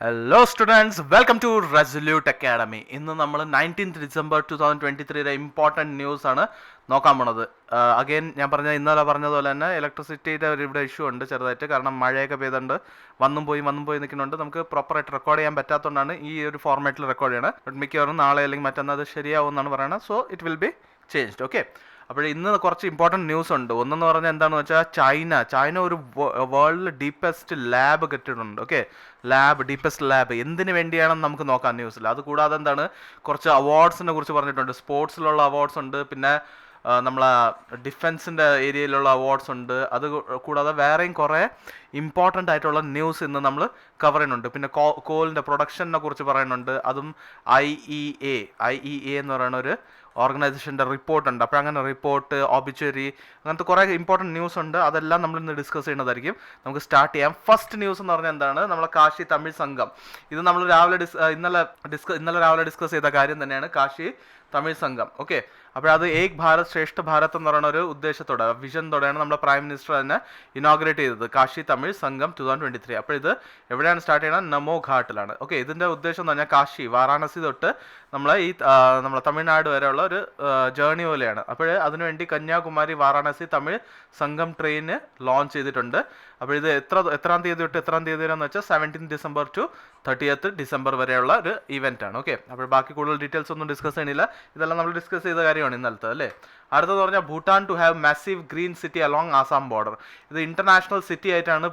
Hello students, welcome to Resolute Academy. ഇന്ന് നമ്മൾ 19th December 2023 important news ആണ് നോക്കാൻ പോണത്. അഗെയിൻ ഞാൻ ഇന്നലെ പറഞ്ഞതുപോലെ തന്നെ ഇലക്ട്രിസിറ്റിയുടെ ഇവിടെ ഇഷ്യൂ ഉണ്ട് ചെറുതായിട്ട്. കാരണം മഴയൊക്കെ പെയ്തുകൊണ്ട് വന്നും പോയി നിൽക്കുന്നുണ്ട്. നമുക്ക് പ്രോപ്പറായിട്ട് റെക്കോർഡ് ചെയ്യാൻ പറ്റാത്തതുകൊണ്ടാണ് ഈ ഒരു ഫോർമാറ്റിൽ റെക്കോർഡ് ചെയ്യണം. ബട്ട് മിക്കവാറും നാളെ അല്ലെങ്കിൽ മറ്റന്നാൾ അത് ശരിയാവും എന്നാണ് പറയുന്നത്. So it will be changed. Okay, അപ്പോൾ ഇന്ന് കുറച്ച് ഇമ്പോർട്ടൻറ്റ് ന്യൂസ് ഉണ്ട്. ഒന്നെന്ന് പറഞ്ഞാൽ എന്താണെന്ന് വെച്ചാൽ ചൈന ഒരു വേൾഡിൽ ഡീപ്പസ്റ്റ് ലാബ് കെട്ടിയിട്ടുണ്ട്. ഓക്കെ, ഡീപ്പസ്റ്റ് ലാബ് എന്തിനു വേണ്ടിയാണെന്ന് നമുക്ക് നോക്കാം ന്യൂസിൽ. അത് കൂടാതെ എന്താണ്, കുറച്ച് അവാർഡ്സിനെ കുറിച്ച് പറഞ്ഞിട്ടുണ്ട്. സ്പോർട്സിലുള്ള അവാർഡ്സ് ഉണ്ട്, പിന്നെ നമ്മളെ ഡിഫൻസിൻ്റെ ഏരിയയിലുള്ള അവാർഡ്സ് ഉണ്ട്. അത് കൂടാതെ വേറെയും കുറേ ഇമ്പോർട്ടൻ്റ് ആയിട്ടുള്ള ന്യൂസ് ഇന്ന് നമ്മൾ കവർ ചെയ്യുന്നുണ്ട്. പിന്നെ കോളിൻ്റെ പ്രൊഡക്ഷനെ കുറിച്ച് പറയുന്നുണ്ട്. അതും IEA എന്ന് പറയുന്ന ഒരു ഓർഗനൈസേഷൻ്റെ റിപ്പോർട്ടുണ്ട്. അപ്പോൾ അങ്ങനെ റിപ്പോർട്ട്, ഓബിച്വറി, അങ്ങനത്തെ കുറേ ഇമ്പോർട്ടൻറ്റ് ന്യൂസ് ഉണ്ട്. അതെല്ലാം നമ്മൾ ഇന്ന് ഡിസ്കസ് ചെയ്യുന്നതായിരിക്കും. നമുക്ക് സ്റ്റാർട്ട് ചെയ്യാം. ഫസ്റ്റ് ന്യൂസ് എന്ന് പറഞ്ഞാൽ എന്താണ്, നമ്മളെ കാശി തമിഴ് സംഘം. ഇത് നമ്മൾ ഇന്നലെ രാവിലെ ഡിസ്കസ് ചെയ്ത കാര്യം തന്നെയാണ്, കാശി തമിഴ് സംഘം. ഓക്കെ, അപ്പോൾ അത് ഏക് ഭാരത് ശ്രേഷ്ഠ ഭാരത് എന്ന് പറയുന്ന ഒരു ഉദ്ദേശത്തോടെ, വിഷനോടെയാണ് നമ്മുടെ പ്രൈം മിനിസ്റ്റർ തന്നെ ഇനോഗ്രേറ്റ് ചെയ്തത് കാശി തമിഴ് സംഘം 2023. അപ്പോൾ ഇത് എവിടെയാണ് സ്റ്റാർട്ട് ചെയ്യുന്നത്? നമോ ഘാട്ടിലാണ്. ഓക്കെ, ഇതിൻ്റെ ഉദ്ദേശം എന്ന് പറഞ്ഞാൽ കാശി, വാരാണസി തൊട്ട് നമ്മളെ തമിഴ്നാട് വരെയുള്ള ഒരു ജേർണി പോലെയാണ്. അപ്പോൾ അതിനുവേണ്ടി കന്യാകുമാരി വാരാണസി തമിഴ് സംഘം ട്രെയിന് ലോഞ്ച് ചെയ്തിട്ടുണ്ട്. അപ്പോൾ ഇത് എത്രാം തീയതി തൊട്ട് എത്രാം തീയതി വരെ എന്ന് വെച്ചാൽ 17th December to 30th December വരെയുള്ള ഒരു ഇവന്റ് ആണ്. ഓക്കെ, അപ്പോൾ ബാക്കി കൂടുതൽ ഡീറ്റെയിൽസ് ഒന്നും ഡിസ്കസ് ചെയ്യണില്ല. ഇതെല്ലാം നമ്മൾ ഡിസ്കസ് ചെയ്ത കാര്യമാണ് ഇന്നലത്തെ, അല്ലേ? അടുത്തെന്ന് പറഞ്ഞാൽ Bhutan to have massive green city along Assam border. ഇത് ഇന്റർനാഷണൽ സിറ്റി ആയിട്ടാണ്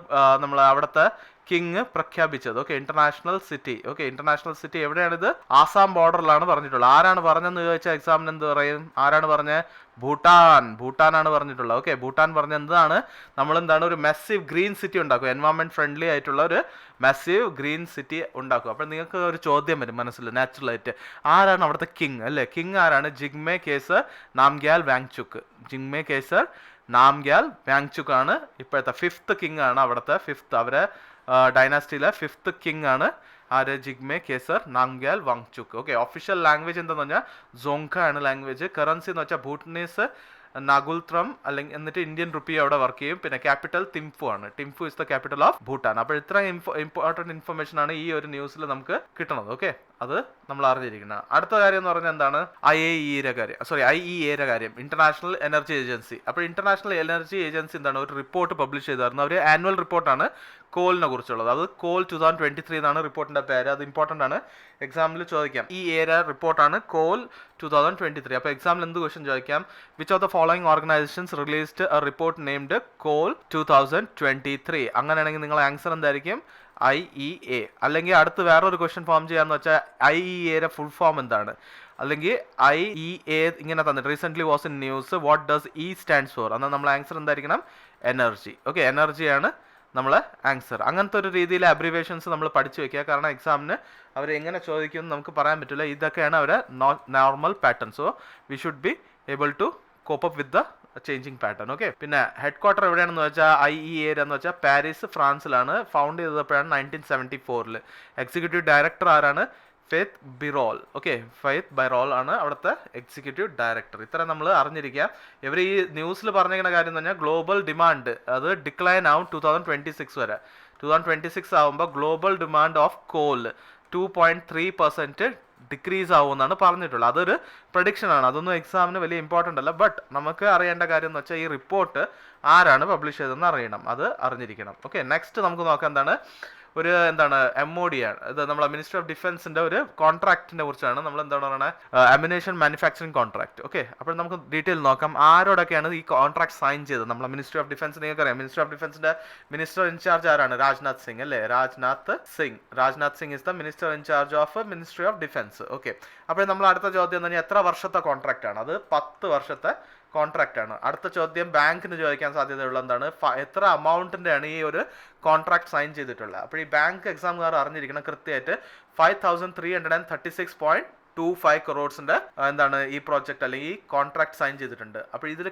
നമ്മൾ അവിടുത്തെ കിങ് പ്രഖ്യാപിച്ചത്. ഓക്കെ, ഇന്റർനാഷണൽ സിറ്റി എവിടെയാണിത്? ആസാം ബോർഡറിലാണ് പറഞ്ഞിട്ടുള്ളത്. ആരാണ് പറഞ്ഞെന്ന് ചോദിച്ചാൽ എക്സാമിന് എന്ത് പറയും? ആരാണ് പറഞ്ഞത്? ഭൂട്ടാനാണ് പറഞ്ഞിട്ടുള്ളത്. ഓക്കെ, ഭൂട്ടാൻ പറഞ്ഞ എന്താണ്, നമ്മളെന്താണ് ഒരു മെസ്സീവ് ഗ്രീൻ സിറ്റി ഉണ്ടാക്കും, എൻവയോൺമെന്റ് ഫ്രണ്ട്ലി ആയിട്ടുള്ള ഒരു മെസ്സീവ് ഗ്രീൻ സിറ്റി ഉണ്ടാക്കും. അപ്പോൾ നിങ്ങൾക്ക് ഒരു ചോദ്യം വരും മനസ്സിൽ നാച്ചുറലായിട്ട്, ആരാണ് അവിടുത്തെ കിങ്, അല്ലേ? കിങ് ആരാണ്? ജിഗ്മേ കേസർ നാംഗ്യാൽ വാങ്ചുക്ക് ആണ് ഇപ്പോഴത്തെ 5th കിങ് ആണ്. അവിടുത്തെ 5th, അവരെ ഡൈനാസ്റ്റിയിലെ 5th കിങ് ആണ് ആര്? Jigme Khesar Namgyel Wangchuck. Okay, official language എന്താണെന്ന് പറഞ്ഞാൽ സോങ്ഖ ആണ് ലാംഗ്വേജ്. കറൻസി എന്ന് വെച്ചാൽ ഭൂട്ടനീസ് നാഗുൽത്രം, അല്ലെങ്കിൽ എന്നിട്ട് ഇന്ത്യൻ റുപ്പി അവിടെ വർക്ക് ചെയ്യും. പിന്നെ ക്യാപിറ്റൽ തിംഫു ആണ്. Thimphu is the capital of Bhutan. അപ്പോൾ ഇത്ര ഇമ്പോർട്ടൻറ്റ് ഇൻഫർമേഷൻ ആണ് ഈ ഒരു ന്യൂസിൽ നമുക്ക് കിട്ടുന്നത്. ഓക്കെ, അത് നമ്മൾ അറിഞ്ഞിരിക്കണം. അടുത്ത കാര്യം എന്ന് പറഞ്ഞാൽ എന്താണ്? IEA കാര്യം, ഇന്റർനാഷണൽ എനർജി ഏജൻസി. അപ്പോൾ ഇന്റർനാഷണൽ എനർജി ഏജൻസി എന്താണ്, ഒരു റിപ്പോർട്ട് പബ്ലിഷ് ചെയ്തായിരുന്നു. അവർ ആനുവൽ റിപ്പോർട്ടാണ് കോളിനെ കുറിച്ചുള്ളത്. അത് കോൾ 2023 എന്നാണ് റിപ്പോർട്ടിന്റെ പേര്. അത് ഇമ്പോർട്ടൻ്റ് ആണ്, എക്സാമിൽ ചോദിക്കാം. ഈ ഏരിയ റിപ്പോർട്ടാണ് കോൾ 2023. അപ്പോൾ എക്സാമിൽ എന്ത് ക്വസ്റ്റ്യൻ ചോദിക്കാം? Which of the following organisations released A report named call 2023? അങ്ങനെയാണെങ്കിൽ നിങ്ങൾ ആൻസർ എന്തായിരിക്കും? IEA. അല്ലെങ്കിൽ അടുത്ത് വേറൊരു ക്വസ്റ്റ്യൻ ഫോം ചെയ്യാന്ന് വെച്ചാൽ IEA ഫുൾ ഫോം എന്താണ്? അല്ലെങ്കിൽ IEA ഇങ്ങനെ തന്നിട്ട് recent was in news, what does E stands for? എന്നാൽ നമ്മൾ ആൻസർ എന്തായിരിക്കണം? എനർജി. ഓക്കെ, എനർജിയാണ് നമ്മളെ ആൻസർ. അങ്ങനത്തെ ഒരു രീതിയിൽ അബ്രിവേഷൻസ് നമ്മൾ പഠിച്ചു വെക്കുക. കാരണം എക്സാമിന് അവർ എങ്ങനെ ചോദിക്കുമെന്ന് നമുക്ക് പറയാൻ പറ്റില്ല. ഇതൊക്കെയാണ് അവരെ normal pattern. So we should be able to cope up with the changing pattern. Okay, പിന്നെ ഹെഡ് ക്വാർട്ടർ എവിടെയാണെന്ന് വെച്ചാൽ IEA എന്ന് വെച്ചാൽ പാരീസ്, ഫ്രാൻസിലാണ്. ഫൗണ്ട് ചെയ്തപ്പോഴാണ് 1974. എക്സിക്യൂട്ടീവ് ഡയറക്ടർ ആരാണ്? ഫെയ്ത്ത് ബൈറോൾ ആണ് അവിടുത്തെ എക്സിക്യൂട്ടീവ് ഡയറക്ടർ. ഇത്ര നമ്മൾ അറിഞ്ഞിരിക്കുക. ഇവർ ഈ ന്യൂസിൽ പറഞ്ഞിരിക്കുന്ന കാര്യം എന്ന് പറഞ്ഞാൽ ഗ്ലോബൽ ഡിമാൻഡ് അത് ഡിക്ലൈൻ ആവും 2026 വരെ. 2026 ആകുമ്പോൾ global demand of coal 2.3% decrease ആവുമെന്നാണ് പറഞ്ഞിട്ടുള്ളത്. അതൊരു പ്രഡിക്ഷൻ ആണ്, അതൊന്നും എക്സാമിന് വലിയ ഇമ്പോർട്ടൻ്റ് അല്ല. ബട്ട് നമുക്ക് അറിയേണ്ട കാര്യം എന്ന് വെച്ചാൽ ഈ റിപ്പോർട്ട് ആരാണ് പബ്ലിഷ് ചെയ്തതെന്ന് അറിയണം, അത് അറിഞ്ഞിരിക്കണം. ഓക്കെ, നെക്സ്റ്റ് നമുക്ക് നോക്കാം എന്താണ്, ഒരു MOD ആണ്. ഇത് നമ്മളെ മിനിസ്ട്രി ഓഫ് ഡിഫൻസിന്റെ ഒരു കോൺട്രാക്റ്റിനെ കുറിച്ചാണ്. നമ്മൾ എന്താണ് പറയുന്നത്? അമ്യുനേഷൻ മാനുഫാക്ചറിംഗ് കോൺട്രാക്ട്. ഓക്കെ, അപ്പോൾ നമുക്ക് ഡീറ്റെയിൽ നോക്കാം ആരോടൊക്കെയാണ് ഈ കോൺട്രാക്ട് സൈൻ ചെയ്തത്. നമ്മളെ മിനിസ്ട്രി ഓഫ് ഡിഫൻസ് നിങ്ങൾക്കറിയാം. മിനിസ്ട്രി ഓഫ് ഡിഫൻസിന്റെ മിനിസ്റ്റർ ഇൻചാർജ് ആരാണ്? രാജ്നാഥ് സിംഗ്, അല്ലേ? Rajnath Singh is the minister in charge of ministry of defence. Okay, അപ്പോൾ നമ്മൾ അടുത്ത ചോദ്യം എന്ന് പറഞ്ഞാൽ എത്ര വർഷത്തെ കോൺട്രാക്ട് ആണ്? അത് 10 വർഷത്തെ കോൺട്രാക്ട് ആണ്. അടുത്ത ചോദ്യം ബാങ്കിന് ചോദിക്കാൻ സാധ്യതയുള്ള എന്താണ്, എത്ര അമൗണ്ടിന്റെ ആണ് ഈ ഒരു കോൺട്രാക്ട് സൈൻ ചെയ്തിട്ടുള്ളത്. അപ്പോൾ ഈ ബാങ്ക് എക്സാമുകാർ അറിഞ്ഞിരിക്കണം കൃത്യമായിട്ട് 5336.25 crores ഈ പ്രോജക്റ്റ് അല്ലെങ്കിൽ ഈ കോൺട്രാക്ട് സൈൻ ചെയ്തിട്ടുണ്ട്. അപ്പോൾ ഇതിൽ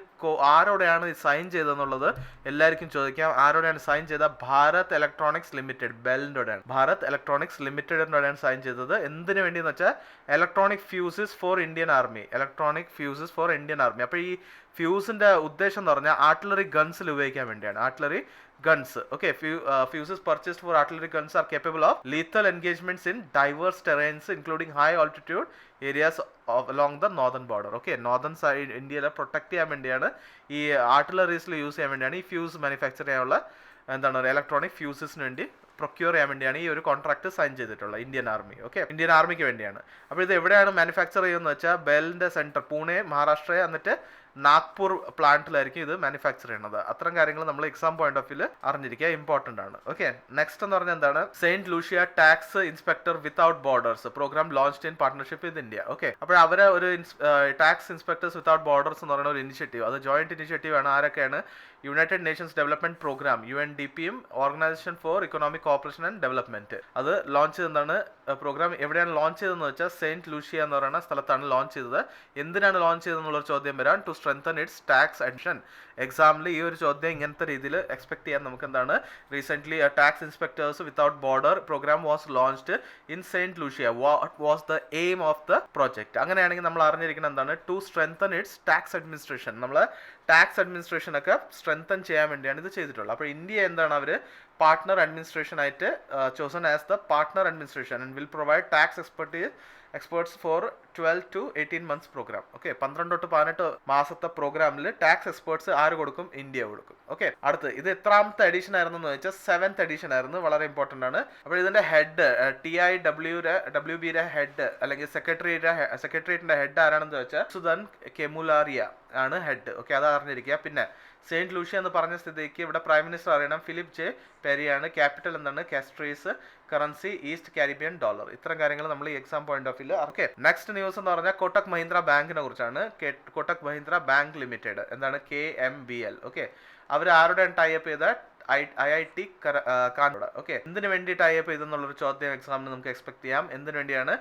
ആരോടെയാണ് സൈൻ ചെയ്തതെന്നുള്ളത് എല്ലാവർക്കും ചോദിക്കാം. ആരോടെയാണ് സൈൻ ചെയ്ത? ഭാരത് ഇലക്ട്രോണിക്സ് ലിമിറ്റഡ്, ബെല്ലിൻ്റെയാണ്. ഭാരത് ഇലക്ട്രോണിക്സ് ലിമിറ്റഡിനോടെയാണ് സൈൻ ചെയ്തത്. എന്തിനു വേണ്ടിയെന്ന് വെച്ചാൽ electronic fuses for Indian army. അപ്പോൾ ഈ ഫ്യൂസിന്റെ ഉദ്ദേശം എന്ന് പറഞ്ഞാൽ ആർട്ടിലറി ഗൺസിൽ ഉപയോഗിക്കാൻ വേണ്ടിയാണ്. Artillery guns. Okay, fuses purchased for artillery guns are capable of lethal engagements in diverse terrains, including high altitude areas along the northern border. Okay, northern side ഇന്ത്യയിലെ protect ചെയ്യാൻ വേണ്ടിയാണ്, ഈ ആർട്ടിലറീസിൽ യൂസ് ചെയ്യാൻ വേണ്ടിയാണ് ഈ ഫ്യൂസ് മാനുഫാക്ചർ ചെയ്യാനുള്ള എന്താണ് electronic ഫ്യൂസസിന് വേണ്ടി പ്രൊക്യൂർ ചെയ്യാൻ വേണ്ടിയാണ് ഈ ഒരു കോൺട്രാക്ട് സൈൻ ചെയ്തിട്ടുള്ളത് ഇന്ത്യൻ ആർമി. ഓക്കെ, ഇന്ത്യൻ ആർമിക്ക് വേണ്ടിയാണ്. അപ്പോൾ ഇത് എവിടെയാണ് മാനുഫാക്ചർ ചെയ്യുന്നത് വെച്ചാൽ ബെലിന്റെ സെന്റർ പൂനെ മഹാരാഷ്ട്ര, എന്നിട്ട് നാഗ്പൂർ പ്ലാന്റിലായിരിക്കും ഇത് മാനുഫാക്ചർ ചെയ്യുന്നത്. അത്തരം കാര്യങ്ങൾ നമ്മൾ എക്സാം പോയിന്റ് ഓഫ് വ്യൂ അറിഞ്ഞിരിക്കുക, ഇമ്പോർട്ടന്റ് ആണ്. ഓക്കെ, നെക്സ്റ്റ് എന്ന് പറഞ്ഞാൽ എന്താണ്, Saint Lucia tax inspector without borders programme launched in partnership with India. Okay, അപ്പോൾ അവരെ ഒരു ടാക്സ് ഇൻസ്പെക്ടേഴ്സ് വിത്തൗട്ട് ബോർഡേഴ്സ് എന്ന് പറയുന്ന ഒരു ഇനിഷ്യേറ്റീവ്, അത് ജോയിന്റ് ഇനിഷ്യേറ്റീവ് ആണ്. ആരൊക്കെയാണ്? യുണൈറ്റഡ് നേഷൻസ് ഡെവലപ്മെന്റ് പ്രോഗ്രാം UNDP-യും Organisation for Economic Cooperation and Development അത് ലോഞ്ച് ചെയ്തതാണ്. പ്രോഗ്രാം എവിടെയാണ് ലോഞ്ച് ചെയ്തതെന്ന് വെച്ചാൽ സെയിന്റ് ലൂഷ്യ എന്ന് പറയുന്ന സ്ഥലത്താണ് ലോഞ്ച് ചെയ്തത്. എന്തിനാണ് ലോഞ്ച് ചെയ്തതെന്നുള്ളൊരു ചോദ്യം വരാൻ, to strengthen its tax admission. എക്സാമിൽ ഈ ഒരു ചോദ്യം ഇങ്ങനത്തെ രീതിയിൽ എക്സ്പെക്ട് ചെയ്യാൻ നമുക്ക് എന്താണ്, recent tax inspectors without border programme was launched in Saint Lucia. What was the aim of the project? അങ്ങനെയാണെങ്കിൽ നമ്മൾ അറിഞ്ഞിരിക്കുന്നത് എന്താണ്, to strengthen its tax administration. നമ്മൾ ടാക്സ് അഡ്മിനിസ്ട്രേഷൻ ഒക്കെ സ്ട്രെങ്തൻ ചെയ്യാൻ വേണ്ടിയാണ് ഇത് ചെയ്തിട്ടുള്ളത്. അപ്പോൾ ഇന്ത്യ എന്താണ്, അവർ പാർട്ട്ണർ അഡ്മിനിസ്ട്രേഷൻ ആയിട്ട് chosen as the partner administration and will provide tax experts for 12 to 18 months programme. Okay, 12 to 18 മാസത്തെ പ്രോഗ്രാമിൽ ടാക്സ് എക്സ്പേർട്സ് ആര് കൊടുക്കും? ഇന്ത്യ കൊടുക്കും. ഓക്കെ, അടുത്ത് ഇത് എത്രാമത്തെ എഡിഷൻ ആയിരുന്നു എന്ന് വെച്ചാൽ 7th എഡിഷൻ ആയിരുന്നു. വളരെ ഇമ്പോർട്ടന്റ് ആണ്. അപ്പോൾ ഇതിന്റെ ഹെഡ് TIWBയുടെ ഹെഡ് അല്ലെങ്കിൽ സെക്രട്ടേറിയറ്റിന്റെ ഹെഡ് ആരാണെന്ന് വെച്ചാൽ സുധൻ കെമുലാറിയ ആണ് ഹെഡ്. ഓക്കെ, അത് അറിഞ്ഞിരിക്കുക. പിന്നെ സെയിന്റ് ലൂഷ്യ എന്ന് പറഞ്ഞ സ്ഥിതിക്ക് ഇവിടെ പ്രൈം മിനിസ്റ്റർ അറിയണം, ഫിലിപ്പ് ജെ പെരിയാണ്. ക്യാപിറ്റൽ എന്താണ്? Castries. Currency East Caribbean dollar. ഇത്തരം കാര്യങ്ങൾ നമ്മൾ ഈ exam point of view. Okay, next news എന്ന് പറഞ്ഞാൽ കോട്ടക് മഹീന്ദ്ര ബാങ്കിനെ കുറിച്ചാണ്. കോട്ടക് മഹീന്ദ്ര ബാങ്ക് ലിമിറ്റഡ് എന്താണ്? KMBL. ഓക്കെ, അവർ ആരുടെയാണ് ടൈപ്പ് ചെയ്ത? IIT Canada. ഓക്കെ, എന്തിനു വേണ്ടി ടൈപ്പ് ചെയ്തെന്നുള്ളൊരു ചോദ്യം എക്സാമിന് നമുക്ക് എക്സ്പെക്ട് ചെയ്യാം. എന്തിനു വേണ്ടിയാണ്?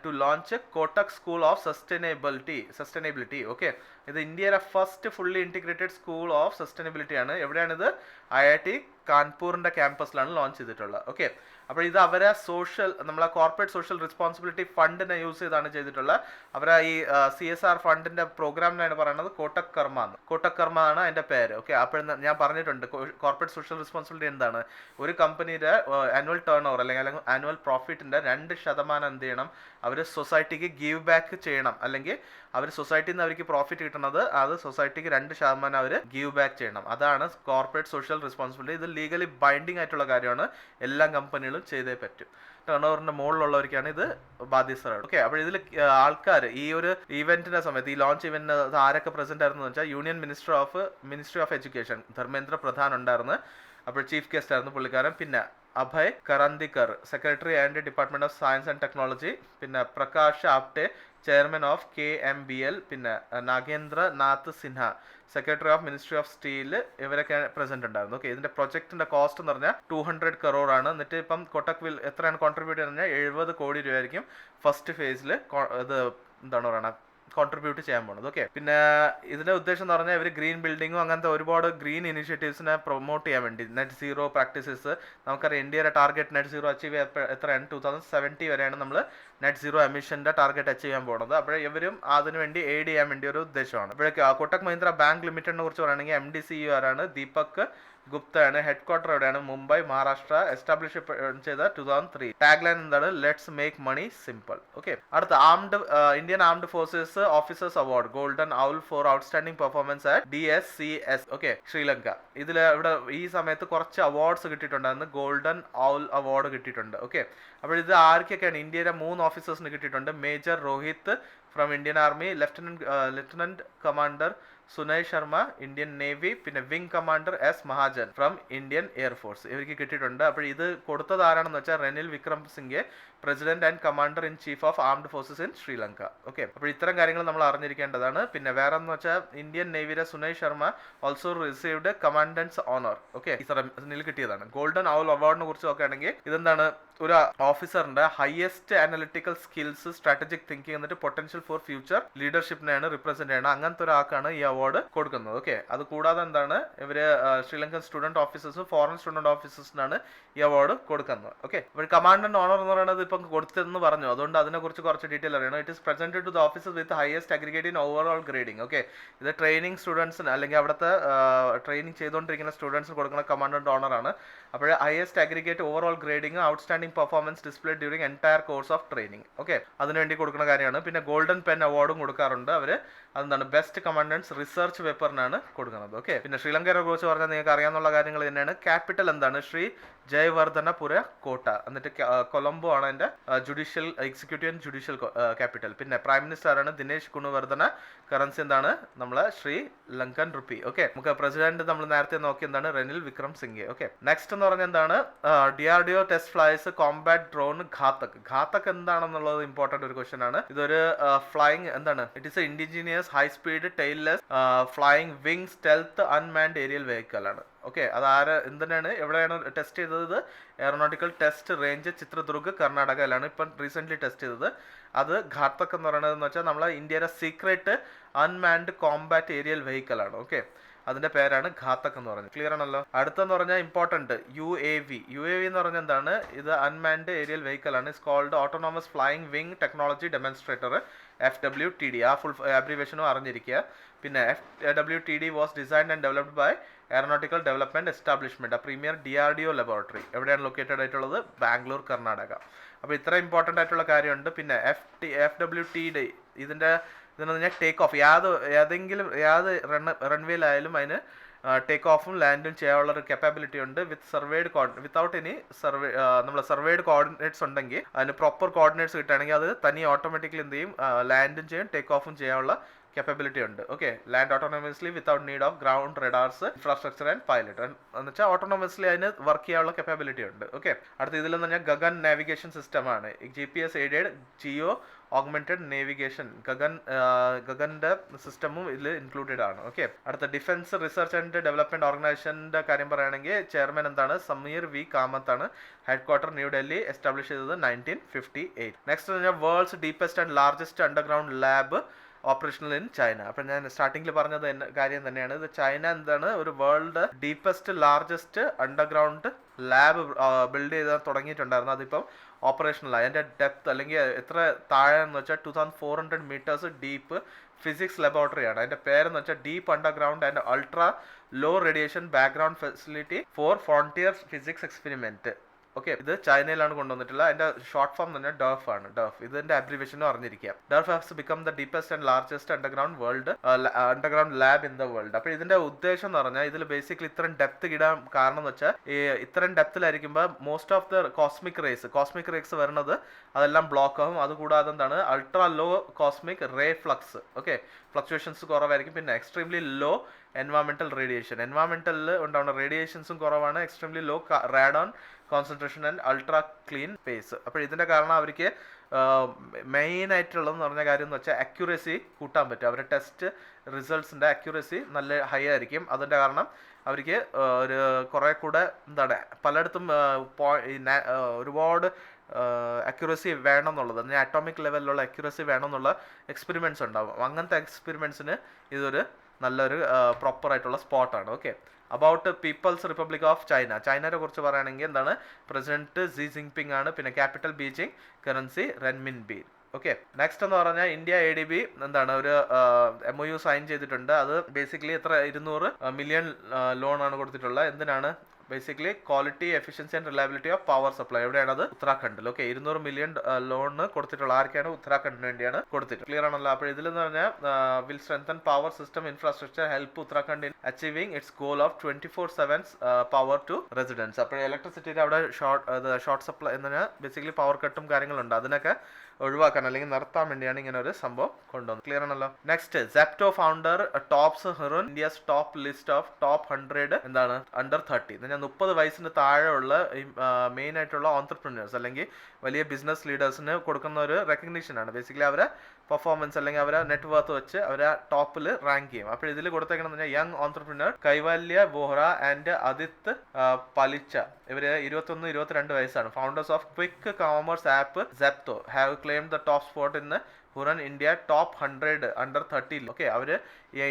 To launch Kotak school of sustainability. Okay, ഇത് ഇന്ത്യയിലെ first fully integrated school of sustainability ആണ്. എവിടെയാണിത്? IIT കാൺപൂറിന്റെ ക്യാമ്പസിലാണ് ലോഞ്ച് ചെയ്തിട്ടുള്ളത്. ഓക്കെ, അപ്പോൾ ഇത് അവരെ നമ്മളെ കോർപ്പറേറ്റ് സോഷ്യൽ റെസ്പോൺസിബിലിറ്റി ഫണ്ടിനെ യൂസ് ചെയ്താണ് ചെയ്തിട്ടുള്ളത്. അവരെ ഈ CSR ഫണ്ടിന്റെ പ്രോഗ്രാമിനാണ് പറയുന്നത് കോട്ടക് കർമ്മ ആണ് അതിന്റെ പേര്. ഓക്കെ, അപ്പോൾ ഞാൻ പറഞ്ഞിട്ടുണ്ട് കോർപ്പറേറ്റ് സോഷ്യൽ റെസ്പോൺസിബിലിറ്റി എന്താണ്, ഒരു കമ്പനിയുടെ ആനുവൽ ടേൺ ഓവർ അല്ലെങ്കിൽ ആനുവൽ പ്രോഫിറ്റിന്റെ 2% എന്ത് ചെയ്യണം, അവർ സൊസൈറ്റിക്ക് ഗീവ് ബാക്ക് ചെയ്യണം. അല്ലെങ്കിൽ അവർ സൊസൈറ്റിയിൽ നിന്ന് അവർക്ക് പ്രോഫിറ്റ് കിട്ടുന്നത് അത് സൊസൈറ്റിക്ക് 2% അവർ ഗീവ് ബാക്ക് ചെയ്യണം. അതാണ് കോർപ്പറേറ്റ് സോഷ്യൽ റെസ്പോൺസിബിലിറ്റി. ഇത് ലീഗലി ബൈൻഡിങ് ആയിട്ടുള്ള കാര്യമാണ്, എല്ലാ കമ്പനികളും ചെയ്തേ പറ്റും. ടേൺ ഓവറിന്റെ മുകളിലുള്ളവർക്കാണ് ഇത് ബാധ്യസ്ഥരാണ്. ഓക്കെ, അപ്പോൾ ഇതിൽ ആൾക്കാർ ഈ ഒരു ഇവന്റിന്റെ സമയത്ത്, ഈ ലോഞ്ച് ഇവന്റിന് ആരൊക്കെ പ്രസന്റ് ആയിരുന്നു വെച്ചാൽ union ministry of education Dharmendra Pradhan ഉണ്ടായിരുന്നു. അപ്പോൾ ചീഫ് ഗസ്റ്റ് ആയിരുന്നു പുള്ളിക്കാരൻ. പിന്നെ Abhay Karandikar, secretary and department of science and technology. പിന്നെ Prakash Apte, chairman of KMBL. പിന്നെ Nagendra Nath Sinha, secretary of ministry of steel. ഇവരൊക്കെ പ്രസന്റ് ഉണ്ടായിരുന്നു. ഓക്കെ, ഇതിന്റെ പ്രൊജക്ടിന്റെ കോസ്റ്റ് എന്ന് പറഞ്ഞാൽ 200 crore ആണ്. എന്നിട്ട് ഇപ്പം കൊട്ടക് വിൽ എത്രയാണ് കോൺട്രിബ്യൂട്ട് ചെയ്യുന്നത്? 70 കോടി രൂപയായിരിക്കും ഫസ്റ്റ് ഫേസിൽ ഇത് എന്താണ് പറയുക കോൺട്രിബ്യൂട്ട് ചെയ്യാൻ പോകുന്നത്. ഓക്കെ, പിന്നെ ഇതിന്റെ ഉദ്ദേശം എന്ന് പറഞ്ഞാൽ ഇവർ ഗ്രീൻ ബിൽഡിങ്ങും അങ്ങനത്തെ ഒരുപാട് ഗ്രീൻ ഇനിഷ്യേറ്റീവ്സിനെ പ്രൊമോട്ട് ചെയ്യാൻ വേണ്ടി നെറ്റ് സീറോ പ്രാക്ടീസസ്. നമുക്കറിയാം ഇന്ത്യയുടെ ടാർഗറ്റ് നെറ്റ് സീറോ അച്ചീവ് എത്രയാണ്? 2070 വരെയാണ് നമ്മൾ നെറ്റ് സീറോ എമിഷന്റെ ടാർഗറ്റ് അച്ചീവ് ചെയ്യാൻ പോകുന്നത്. അപ്പോൾ ഇവരും അതിനുവേണ്ടി എയ്ഡ് ചെയ്യാൻ വേണ്ടി ഒരു ഉദ്ദേശമാണ്. അപ്പോഴേക്ക് കോട്ടക് മഹീന്ദ്ര ബാങ്ക് ലിമിറ്റഡിനെ കുറിച്ച് പറയുകയാണെങ്കിൽ MD CEO ആരാണ്? ദീപക് ഗുപ്തയാണ്. ഹെഡ് ക്വാർട്ടർ എവിടെയാണ്? മുംബൈ, മഹാരാഷ്ട്ര. എസ്റ്റാബ്ലിഷ് ചെയ്ത 2003. ടാഗ് ലൈൻ എന്താണ്? Let's make money simple. Okay, അടുത്ത Indian armed forces officers award golden owl for outstanding performance at DSCS. Okay, Sri Lanka. ഇതിൽ ഇവിടെ ഈ സമയത്ത് കുറച്ച് അവാർഡ്സ് കിട്ടിയിട്ടുണ്ടായിരുന്നു. ഗോൾഡൻ ഔൾ അവാർഡ് കിട്ടിയിട്ടുണ്ട്. ഓക്കെ, അപ്പോൾ ഇത് ആർക്കൊക്കെയാണ്? ഇന്ത്യയിലെ 3 ഓഫീസേഴ്സിന് കിട്ടിയിട്ടുണ്ട്. Major Rohit from Indian army, lieutenant commander Sunay Sharma Indian navy, പിന്നെ wing commander S Mahajan from Indian air force. ഇവർക്ക് കിട്ടിയിട്ടുണ്ട്. അപ്പോൾ ഇത് കൊടുത്തത് ആരാണെന്ന് വെച്ചാൽ Ranil Wickremesinghe, president and commander in chief of armed forces in Sri Lanka. Okay, അപ്പോൾ ഇത്തരം കാര്യങ്ങൾ നമ്മൾ അറിഞ്ഞിരിക്കേണ്ടതാണ്. പിന്നെ വേറെ എന്ന് വെച്ചാൽ ഇന്ത്യൻ നേവിയിലെ Sunay Sharma also received commandant's honour. Okay, ഈ സറനിൽ കിട്ടിയതാണ്. ഗോൾഡൻ ഔൾ അവാർഡിനെ കുറിച്ച് നോക്കുകയാണെങ്കിൽ ഇതെന്താണ്? ഒരു ഓഫീസറിന്റെ highest analytical skills, strategic thinking എന്നിട്ട് പൊട്ടൻഷ്യൽ ഫോർ ഫ്യൂച്ചർ ലീഡർഷിപ്പിനെയാണ് റിപ്രസെന്റ് ചെയ്യണം. അങ്ങനത്തെ ഒരാൾക്കാണ് ഈ അവാർഡ് അവാർഡ് കൊടുക്കുന്നത്. ഓക്കെ, അത് കൂടാതെ എന്താണ് ഇവര് ശ്രീലങ്കൻ സ്റ്റുഡന്റ് ഓഫീസേഴ്സും ഫോറിൻ സ്റ്റുഡന്റ് ഓഫീസേഴ്സിനാണ് ഈ അവാർഡ് കൊടുക്കുന്നത്. ഓക്കെ, അപ്പോൾ കമാൻഡന്റ് ഓണർ എന്ന് പറയുന്നത് ഇപ്പം കൊടുത്തെന്ന് പറഞ്ഞു, അതുകൊണ്ട് അതിനെ കുറിച്ച് കുറച്ച് ഡീറ്റെയിൽ അറിയണം. It is presented to the officer with highest aggregate in overall grading. Okay, ഇത് ട്രെയിനിങ് സ്റ്റുഡൻസിന് അല്ലെങ്കിൽ അവിടുത്തെ ട്രെയിനിങ് ചെയ്തുകൊണ്ടിരിക്കുന്ന സ്റ്റുഡൻസിന് കൊടുക്കുന്ന കമാൻഡന്റ് ഓണർ ആണ്. അപ്പോൾ highest aggregate overall grading outstanding performance display during entire course of training. Okay, അതിനുവേണ്ടി കൊടുക്കുന്ന കാര്യമാണ്. പിന്നെ ഗോൾഡൻ പെൻ അവാർഡും കൊടുക്കാറുണ്ട് അവർ. അതെന്താണ് ബെസ്റ്റ് കമാൻഡൻസ് റിസർച്ച് പേപ്പറിനാണ് കൊടുക്കുന്നത്. ഓക്കെ, പിന്നെ ശ്രീലങ്കയെ കുറിച്ച് പറഞ്ഞാൽ നിങ്ങൾക്ക് അറിയാവുന്ന കാര്യങ്ങൾ തന്നെയാണ്. ക്യാപിറ്റൽ എന്താണ്? ശ്രീ ജയവർദ്ധനപുര കോട്ട. എന്നിട്ട് കൊളംബോ ആണ് അതിന്റെ judicial executive and judicial capital. പിന്നെ പ്രൈം മിനിസ്റ്റർ ആണ് ദിനേശ് ഗുണവർദ്ധന. കറൻസി എന്താണ്? നമ്മളെ ശ്രീലങ്കൻ റുപ്പി. ഓക്കെ, നമുക്ക് പ്രസിഡന്റ് നമ്മൾ നേരത്തെ നോക്കി എന്താണ്? Ranil Wickremesinghe. Okay, next എന്ന് പറഞ്ഞാൽ എന്താണ്? DRDO test flies combat drone Ghatak. Ghatak എന്താണെന്നുള്ളത് ഇമ്പോർട്ടന്റ് ഒരു ക്വസ്റ്റൻ ആണ്. ഇതൊരു ഫ്ലൈയിങ് എന്താണ്? It is a indigenous high speed tailless flying wing stealth unmanned aerial vehicle ആണ്. ഓക്കെ, അത് എന്തിനാണ് എവിടെയാണ് ടെസ്റ്റ് ചെയ്തത്? എയറോനോട്ടിക്കൽ ടെസ്റ്റ് റേഞ്ച് ചിത്രദുർഗ് കർണാടകയിലാണ് ഇപ്പം റീസെന്റ് ടെസ്റ്റ് ചെയ്തത്. അത് ഘാതക് എന്ന് പറയുന്നത് വെച്ചാൽ നമ്മളെ ഇന്ത്യയുടെ secret unmanned combat aerial vehicle ആണ്. ഓക്കെ, അതിന്റെ പേരാണ് ഘാതക് എന്ന് പറയുന്നത്. ക്ലിയർ ആണല്ലോ. അടുത്തെന്ന് പറഞ്ഞാൽ ഇമ്പോർട്ടന്റ് UAV. UAV എന്ന് പറഞ്ഞാൽ എന്താണ്? ഇത് അൺമാൻഡ് ഏരിയൽ വെഹിക്കിൾ ആണ്. It's called autonomous flying wing technology demonstrator, FWTD. ആ ഫുൾ അബ്രിവേഷനും അറിഞ്ഞിരിക്കുക. പിന്നെ FWTD was designed and developed by aeronautical development establishment, premier DRDO laboratory. എവിടെയാണ് ലൊക്കേറ്റഡ് ആയിട്ടുള്ളത്? ബാംഗ്ലൂർ, കർണാടക. അപ്പോൾ ഇത്ര ഇമ്പോർട്ടൻ്റ് ആയിട്ടുള്ള കാര്യമുണ്ട്. പിന്നെ FWTD ഇതിന് പറഞ്ഞാൽ ടേക്ക് ഓഫ് ഏതെങ്കിലും റൺവേയിലായാലും അതിന് ടേക്ക് ഓഫും ലാൻഡും ചെയ്യാനുള്ള ഒരു കപ്പാബിലിറ്റി ഉണ്ട്. വിത്തൗട്ട് എനി സർവേഡ് കോർഡിനേറ്റ്സ് ഉണ്ടെങ്കിൽ അതിന് പ്രോപ്പർ കോർഡിനേറ്റ്സ് കിട്ടുകയാണെങ്കിൽ അത് തനി ഓട്ടോമാറ്റിക്കലി എന്ത് ചെയ്യും? ലാൻഡും ചെയ്യും, ടേക്ക് ഓഫും ചെയ്യാനുള്ള capability ഉണ്ട്. Okay, land ഓട്ടോണോമസ്ലി without need of ground radars infrastructure and pilot എന്ന് വെച്ചാൽ ഓട്ടോണോമസ്ലി അതിന് വർക്ക് ചെയ്യാനുള്ള കപ്പാബിലിറ്റി ഉണ്ട്. ഓക്കെ, അടുത്ത ഇതിലെന്ന് പറഞ്ഞാൽ ഗഗൻ നാവിഗേഷൻ സിസ്റ്റം ആണ്. GPS aided geo augmented navigation ഗഗന്റെ സിസ്റ്റമും ഇതിൽ ഇൻക്ലൂഡഡ് ആണ്. ഓക്കെ, അടുത്ത ഡിഫൻസ് റിസർച്ച് ആൻഡ് ഡെവലപ്മെന്റ് ഓർഗനൈസേഷന്റെ കാര്യം പറയുകയാണെങ്കിൽ ചെയർമാൻ എന്താണ്? സമീർ വി കാമത്ത് ആണ്. ഹെഡ് ക്വാർട്ടർ ന്യൂഡൽഹി, എസ്റ്റാബ്ലിഷ് ചെയ്തത് 1958. നെക്സ്റ്റ് പറഞ്ഞാൽ world's deepest and largest underground lab operational in China. അപ്പം ഞാൻ സ്റ്റാർട്ടിങ്ങിൽ പറഞ്ഞത് കാര്യം തന്നെയാണ്. ഇത് ചൈന എന്താണ്? ഒരു world deepest largest underground lab build ചെയ്ത് തുടങ്ങിയിട്ടുണ്ടായിരുന്നു. അതിപ്പം ഓപ്പറേഷണലായി. അതിൻ്റെ ഡെപ്ത് അല്ലെങ്കിൽ എത്ര താഴെ എന്ന് വെച്ചാൽ 2400 meters ഡീപ്പ് ഫിസിക്സ് ലബോറട്ടറി ആണ്. അതിൻ്റെ പേരെന്ന് വെച്ചാൽ deep underground and ultra low radiation background facility for frontier physics experiment. Okay, ഇത് ചൈനയിലാണ് കൊണ്ടുവന്നിട്ടുള്ളത്. അതിന്റെ ഷോർട്ട് ഫോം തന്നെ ഡർഫ് ആണ്. ഡർഫ് ഇതിന്റെ അബ്രിവേഷനും അറിഞ്ഞിരിക്കുക. DURF has become the deepest and largest underground lab in the world. അപ്പോൾ ഇതിന്റെ ഉദ്ദേശം എന്ന് പറഞ്ഞാൽ ഇതിൽ ബേസിക്കലി ഇത്രയും ഡെപ്ത് ഇടാൻ കാരണം എന്ന് വെച്ചാൽ ഇത്രയും ഡെപ്തിലായിരിക്കുമ്പോൾ most of the cosmic rays വരുന്നത് അതെല്ലാം ബ്ലോക്ക് ആകും. അതുകൂടാതെ എന്താണ്? Ultra low cosmic ray flux. Okay, fluctuations കുറവായിരിക്കും. പിന്നെ എക്സ്ട്രീംലി ലോ എൻവയറമെന്റൽ എൻവയറമെന്റലിൽ ഉണ്ടാവുന്ന റേഡിയേഷൻസും കുറവാണ്. Extremely low radon concentration and ultra clean space. അപ്പോൾ ഇതിന്റെ കാരണം അവർക്ക് മെയിൻ ആയിട്ടുള്ളതെന്ന് പറഞ്ഞ കാര്യം എന്ന് വെച്ചാൽ അക്യുറസി കൂട്ടാൻ പറ്റും. അവരുടെ ടെസ്റ്റ് റിസൾട്ട്സിന്റെ അക്യുറസി നല്ല ഹൈ ആയിരിക്കും. അതിന്റെ കാരണം അവർക്ക് ഒരു കുറെ കൂടെ എന്താണ് പലയിടത്തും ഒരുപാട് അക്യുറസി വേണം എന്നുള്ളത്, അറ്റോമിക് ലെവലിലുള്ള അക്യുറസി വേണം എന്നുള്ള എക്സ്പെരിമെന്റ്സ് ഉണ്ടാവും. അങ്ങനത്തെ എക്സ്പെരിമെന്റ്സിന് ഇതൊരു നല്ലൊരു പ്രോപ്പർ ആയിട്ടുള്ള സ്പോട്ടാണ്. Okay, about People's Republic of ചൈനയെ കുറിച്ച് പറയുകയാണെങ്കിൽ എന്താണ്? പ്രസിഡന്റ് സി ജിൻപിങ് ആണ്. പിന്നെ capital Beijing, currency renminbi. Okay, next എന്ന് പറഞ്ഞാൽ ഇന്ത്യ ADB എന്താണ് ഒരു MOU സൈൻ ചെയ്തിട്ടുണ്ട്. അത് ബേസിക്കലി എത്ര 200 million ലോൺ ആണ് കൊടുത്തിട്ടുള്ളത്. എന്തിനാണ്? Basically quality, efficiency and reliability of power supply. എവിടെയാണത്? ഉത്തരാഖണ്ഡിൽ. ഓക്കെ, 200 million ലോണ് കൊടുത്തിട്ടുള്ള ആർക്കാണ്? ഉത്തരാഖണ്ഡിന് വേണ്ടിയാണ് കൊടുത്തിട്ടുള്ളത്. ക്ലിയർ ആണല്ലോ. അപ്പോൾ ഇതിലെന്ന് പറഞ്ഞാൽ will strengthen power system infrastructure help Uttarakhand in achieving its goal of 24/7 power to residents. അപ്പോൾ ഇലക്ട്രിസിറ്റിയുടെ അവിടെ ഷോർട്ട് സപ്ലൈ എന്ന് പറഞ്ഞാൽ ബേസിക്കലി പവർ കട്ടും കാര്യങ്ങളുണ്ട്. അതിനൊക്കെ ഒഴിവാക്കാൻ അല്ലെങ്കിൽ നിർത്താൻ വേണ്ടിയാണ് ഇങ്ങനെ ഒരു സംഭവം കൊണ്ടുവന്നത്. ക്ലിയർ ആണല്ലോ. Next, Zepto founder tops Hurun India's top list of top 100 എന്താണ്? Under 30 എന്ന് പറഞ്ഞാൽ 30 വയസ്സിന് താഴെയുള്ള മെയിൻ ആയിട്ടുള്ള ഓൺട്രപ്രന്യേഴ്സ് അല്ലെങ്കിൽ വലിയ ബിസിനസ് ലീഡേഴ്സിന് കൊടുക്കുന്ന ഒരു റെക്കഗ്നീഷൻ ആണ്. ബേസിക്കലി അവരെ പെർഫോമൻസ് അല്ലെങ്കിൽ അവരെ നെറ്റ്വർത്ത് വെച്ച് അവരെ ടോപ്പിൽ റാങ്ക് ചെയ്യും. അപ്പോൾ ഇതിൽ കൊടുത്തേക്കണമെന്ന് പറഞ്ഞാൽ young entrepreneur Kaivalya Vohra and Aadit Palicha. ഇവര് 21-22 വയസ്സാണ്. Founders of quick commerce app Zepto have claimed the top spot in who run India top 100 under 30. Okay, അവര്